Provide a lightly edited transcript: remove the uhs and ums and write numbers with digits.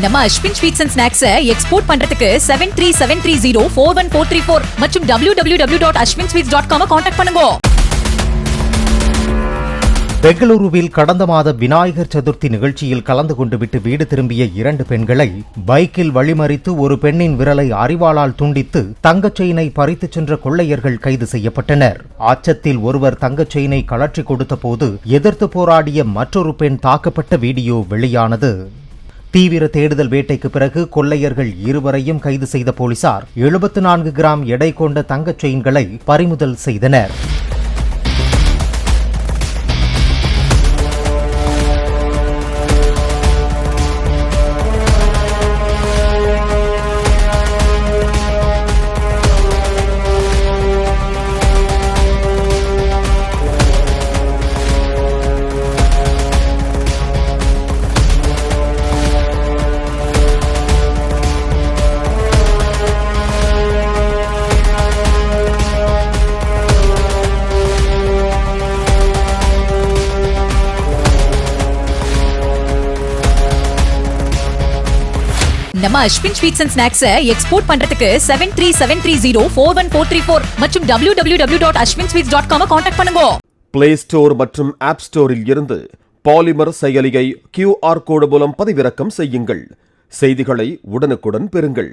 நம்ம Ashwin sweets and snacks export பண்றதுக்கு 7373041434 மற்றும் www.ashwinsweets.com கான்டாக்ட் பண்ணுங்க. பெங்களூருவில் கடந்த மாத விநாயகர் சதுர்த்தி நிகழ்ச்சியில் கலந்து கொண்டு விட்டு வீடு திரும்பிய 2 பெண்களை பைக்கில் வழிமறித்து ஒரு பெண்ணின் விரலை அரிவாளால் துண்டித்து தங்கச் செயினை பறித்துச் சென்ற கொள்ளையர்கள் கைது செய்யப்பட்டனர். அச்சத்தில் ஒருவர் தங்கச் செயினை கழற்றி கொடுத்த போது எதிர்த்து போராடிய மற்றொரு பெண் தாக்கப்பட்ட வீடியோ வெளியானது. தீவிர தேடுதல் வேட்டைக்கு பிறகு கொள்ளையர்கள் இருவரையும் கைது செய்த போலீசார் 74 கிராம் எடை கொண்ட தங்கச் செயின்களை பறிமுதல் செய்தனர். நம்ம Ashwin sweets and snacks export பண்றதுக்கு 7373041434 மற்றும் www.ashwinsweets.com கான்டாக்ட் பண்ணுங்க. பிளே ஸ்டோர் மற்றும் ஆப் ஸ்டோரில் இருந்து பாலிமர் செயலியை QR கோடு மூலம் பதிவிறக்கம் செய்யுங்கள். செய்திகளை உடனுக்குடன் பெறுங்கள்.